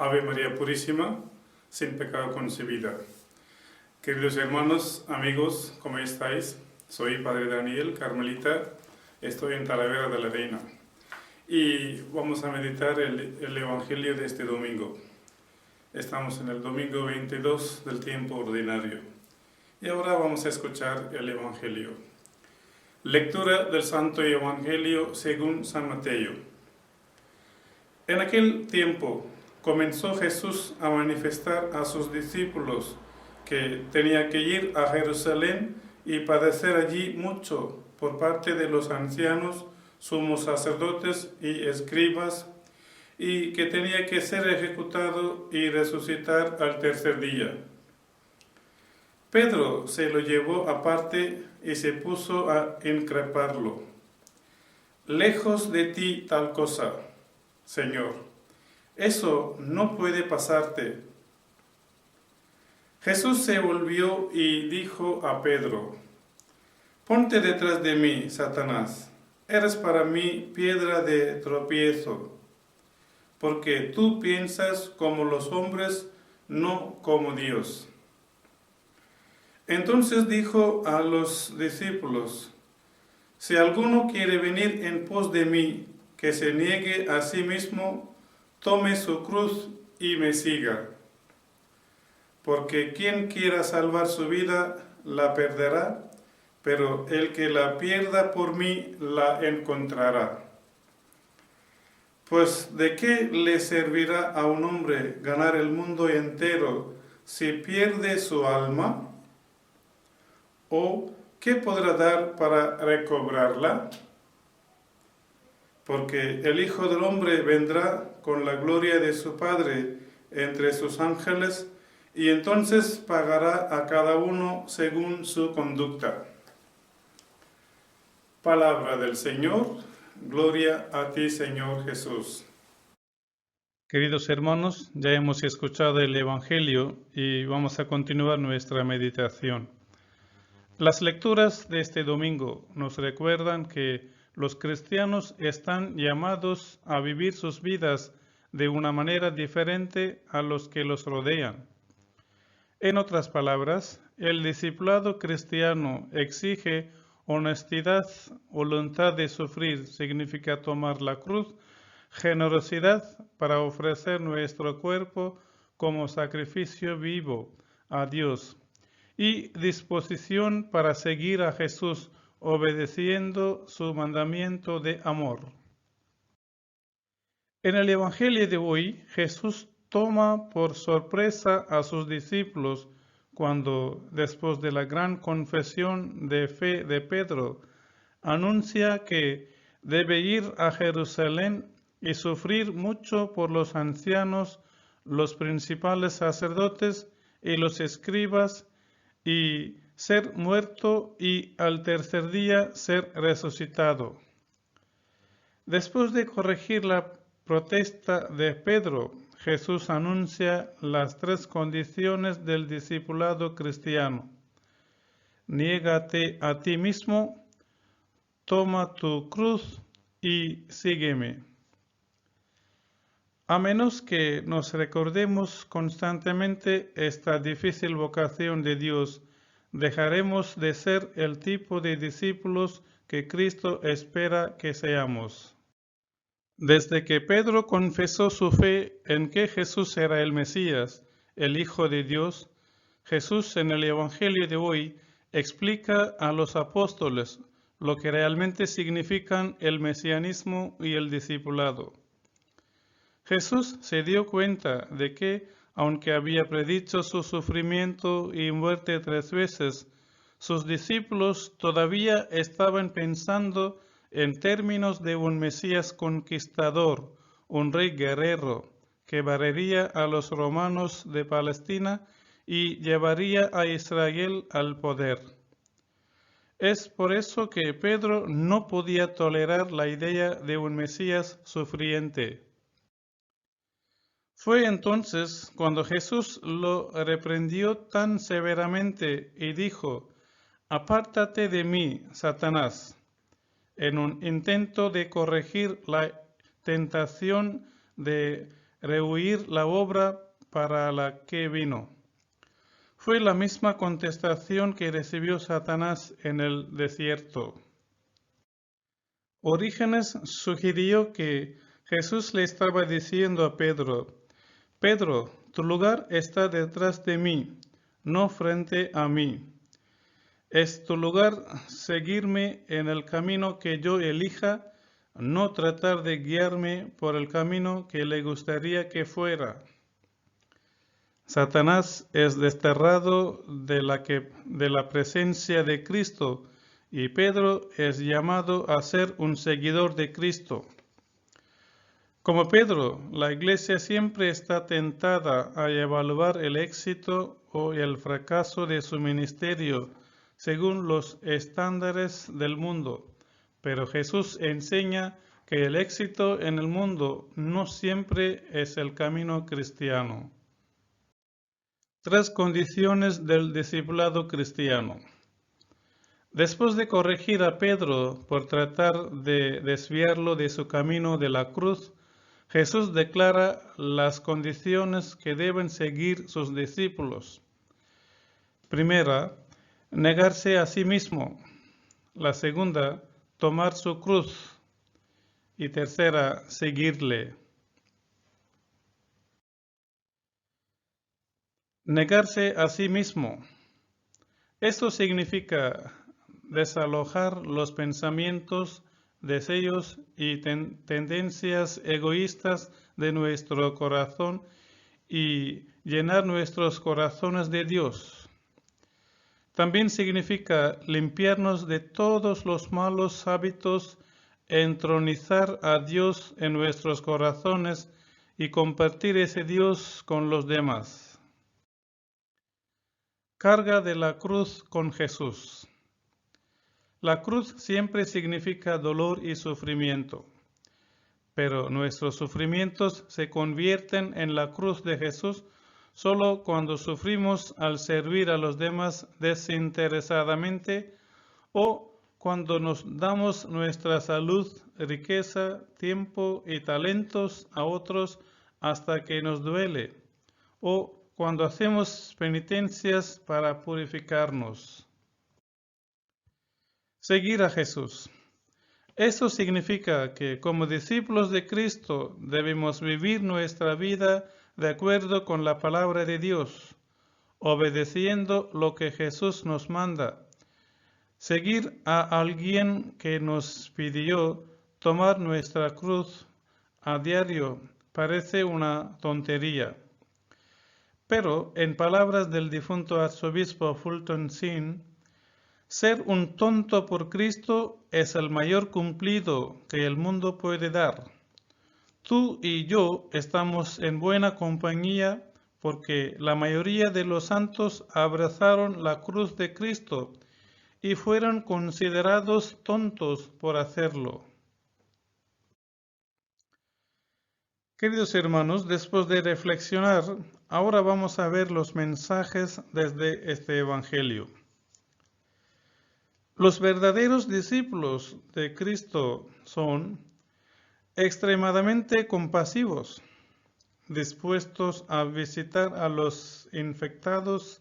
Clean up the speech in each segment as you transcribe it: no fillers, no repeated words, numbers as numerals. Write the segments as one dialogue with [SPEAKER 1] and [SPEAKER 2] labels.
[SPEAKER 1] Ave María Purísima, sin pecado concebida. Queridos hermanos, amigos, ¿cómo estáis? Soy Padre Daniel, carmelita, estoy en Talavera de la Reina. Y vamos a meditar el Evangelio de este domingo. Estamos en el domingo 22 del tiempo ordinario. Y ahora vamos a escuchar el Evangelio. Lectura del Santo Evangelio según San Mateo. En aquel tiempo comenzó Jesús a manifestar a sus discípulos que tenía que ir a Jerusalén y padecer allí mucho por parte de los ancianos, sumos sacerdotes y escribas, y que tenía que ser ejecutado y resucitar al tercer día. Pedro se lo llevó aparte y se puso a increparlo. Lejos de ti tal cosa, Señor. Eso no puede pasarte. Jesús se volvió y dijo a Pedro: Ponte detrás de mí, Satanás. Eres para mí piedra de tropiezo, porque tú piensas como los hombres, no como Dios. Entonces dijo a los discípulos: Si alguno quiere venir en pos de mí, que se niegue a sí mismo, tome su cruz y me siga. Porque quien quiera salvar su vida, la perderá, pero el que la pierda por mí, la encontrará. Pues ¿de qué le servirá a un hombre ganar el mundo entero si pierde su alma? ¿O qué podrá dar para recobrarla? Porque el Hijo del Hombre vendrá con la gloria de su Padre entre sus ángeles, y entonces pagará a cada uno según su conducta. Palabra del Señor, gloria a ti, Señor Jesús.
[SPEAKER 2] Queridos hermanos, ya hemos escuchado el Evangelio y vamos a continuar nuestra meditación. Las lecturas de este domingo nos recuerdan que los cristianos están llamados a vivir sus vidas de una manera diferente a los que los rodean. En otras palabras, el discipulado cristiano exige honestidad, voluntad de sufrir, significa tomar la cruz, generosidad para ofrecer nuestro cuerpo como sacrificio vivo a Dios, y disposición para seguir a Jesús obedeciendo su mandamiento de amor. En el Evangelio de hoy, Jesús toma por sorpresa a sus discípulos cuando, después de la gran confesión de fe de Pedro, anuncia que debe ir a Jerusalén y sufrir mucho por los ancianos, los principales sacerdotes y los escribas, y ser muerto y al tercer día ser resucitado. Después de corregir la protesta de Pedro, Jesús anuncia las tres condiciones del discipulado cristiano. Niégate a ti mismo, toma tu cruz y sígueme. A menos que nos recordemos constantemente esta difícil vocación de Dios, dejaremos de ser el tipo de discípulos que Cristo espera que seamos. Desde que Pedro confesó su fe en que Jesús era el Mesías, el Hijo de Dios, Jesús en el Evangelio de hoy explica a los apóstoles lo que realmente significan el mesianismo y el discipulado. Jesús se dio cuenta de que, aunque había predicho su sufrimiento y muerte 3 veces, sus discípulos todavía estaban pensando en términos de un Mesías conquistador, un rey guerrero, que barrería a los romanos de Palestina y llevaría a Israel al poder. Es por eso que Pedro no podía tolerar la idea de un Mesías sufriente. Fue entonces cuando Jesús lo reprendió tan severamente y dijo: Apártate de mí, Satanás, en un intento de corregir la tentación de rehuir la obra para la que vino. Fue la misma contestación que recibió Satanás en el desierto. Orígenes sugirió que Jesús le estaba diciendo a Pedro, Pedro, tu lugar está detrás de mí, no frente a mí. Es tu lugar seguirme en el camino que yo elija, no tratar de guiarme por el camino que le gustaría que fuera. Satanás es desterrado de la presencia de Cristo y Pedro es llamado a ser un seguidor de Cristo. Como Pedro, la Iglesia siempre está tentada a evaluar el éxito o el fracaso de su ministerio según los estándares del mundo, pero Jesús enseña que el éxito en el mundo no siempre es el camino cristiano. 3 condiciones del discipulado cristiano. Después de corregir a Pedro por tratar de desviarlo de su camino de la cruz, Jesús declara las condiciones que deben seguir sus discípulos. Primera, negarse a sí mismo. La segunda, tomar su cruz. Y tercera, seguirle. Negarse a sí mismo. Esto significa desalojar los pensamientos, deseos y tendencias egoístas de nuestro corazón y llenar nuestros corazones de Dios. También significa limpiarnos de todos los malos hábitos, entronizar a Dios en nuestros corazones y compartir ese Dios con los demás. Carga de la cruz con Jesús. La cruz siempre significa dolor y sufrimiento, pero nuestros sufrimientos se convierten en la cruz de Jesús solo cuando sufrimos al servir a los demás desinteresadamente o cuando nos damos nuestra salud, riqueza, tiempo y talentos a otros hasta que nos duele, o cuando hacemos penitencias para purificarnos. Seguir a Jesús. Eso significa que como discípulos de Cristo debemos vivir nuestra vida de acuerdo con la palabra de Dios, obedeciendo lo que Jesús nos manda. Seguir a alguien que nos pidió tomar nuestra cruz a diario parece una tontería. Pero, en palabras del difunto arzobispo Fulton Sheen, ser un tonto por Cristo es el mayor cumplido que el mundo puede dar. Tú y yo estamos en buena compañía porque la mayoría de los santos abrazaron la cruz de Cristo y fueron considerados tontos por hacerlo. Queridos hermanos, después de reflexionar, ahora vamos a ver los mensajes desde este Evangelio. Los verdaderos discípulos de Cristo son extremadamente compasivos, dispuestos a visitar a los infectados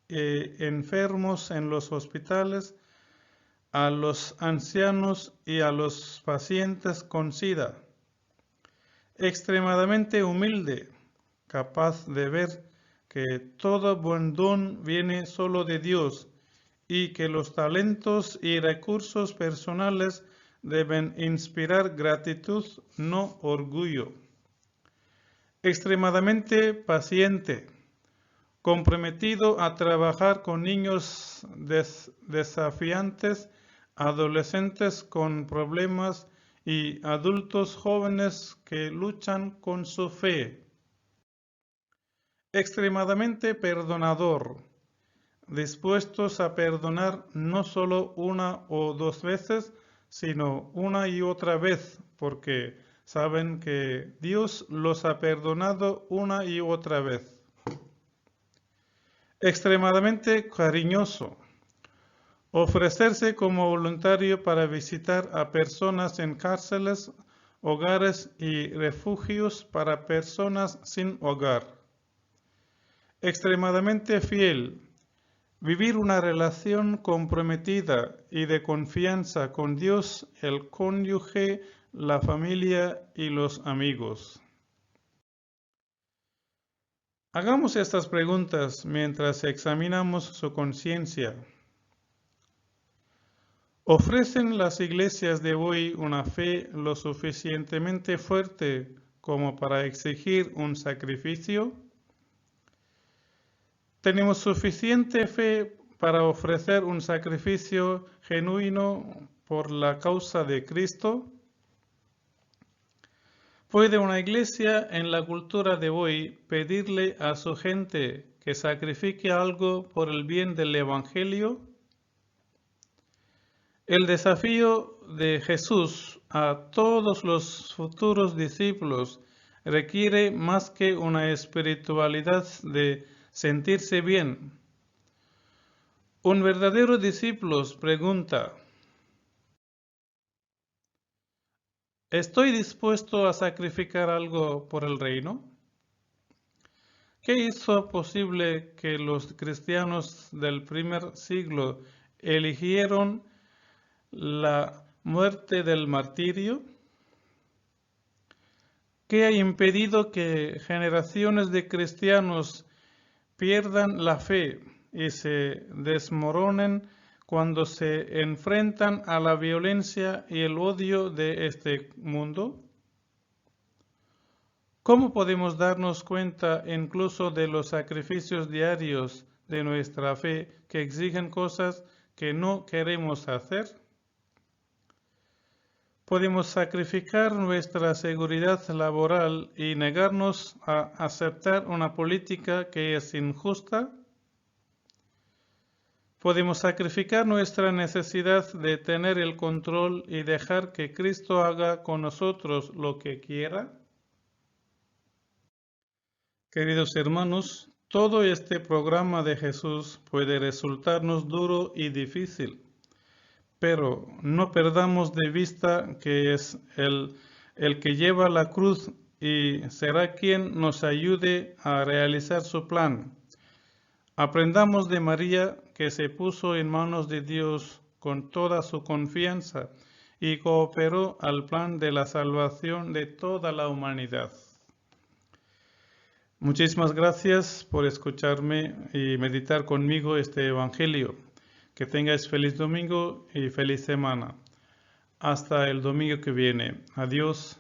[SPEAKER 2] e enfermos en los hospitales, a los ancianos y a los pacientes con SIDA. Extremadamente humilde, capaz de ver que todo buen don viene solo de Dios y que los talentos y recursos personales deben inspirar gratitud, no orgullo. Extremadamente paciente, comprometido a trabajar con niños desafiantes, adolescentes con problemas y adultos jóvenes que luchan con su fe. Extremadamente perdonador, dispuestos a perdonar no solo una o dos veces, sino una y otra vez, porque saben que Dios los ha perdonado una y otra vez. Extremadamente cariñoso, ofrecerse como voluntario para visitar a personas en cárceles hogares y refugios para personas sin hogar. Extremadamente fiel. Vivir una relación comprometida y de confianza con Dios, el cónyuge, la familia y los amigos. Hagamos estas preguntas mientras examinamos su conciencia. ¿Ofrecen las iglesias de hoy una fe lo suficientemente fuerte como para exigir un sacrificio? ¿Tenemos suficiente fe para ofrecer un sacrificio genuino por la causa de Cristo? ¿Puede una iglesia en la cultura de hoy pedirle a su gente que sacrifique algo por el bien del Evangelio? El desafío de Jesús a todos los futuros discípulos requiere más que una espiritualidad de sentirse bien. Un verdadero discípulo pregunta: ¿estoy dispuesto a sacrificar algo por el reino? ¿Qué hizo posible que los cristianos del primer siglo eligieron la muerte del martirio? ¿Qué ha impedido que generaciones de cristianos pierdan la fe y se desmoronen cuando se enfrentan a la violencia y el odio de este mundo? ¿Cómo podemos darnos cuenta incluso de los sacrificios diarios de nuestra fe que exigen cosas que no queremos hacer? Podemos sacrificar nuestra seguridad laboral y negarnos a aceptar una política que es injusta. Podemos sacrificar nuestra necesidad de tener el control y dejar que Cristo haga con nosotros lo que quiera. Queridos hermanos, todo este programa de Jesús puede resultarnos duro y difícil. Pero no perdamos de vista que es el que lleva la cruz y será quien nos ayude a realizar su plan. Aprendamos de María, que se puso en manos de Dios con toda su confianza y cooperó al plan de la salvación de toda la humanidad. Muchísimas gracias por escucharme y meditar conmigo este Evangelio. Que tengáis feliz domingo y feliz semana. Hasta el domingo que viene. Adiós.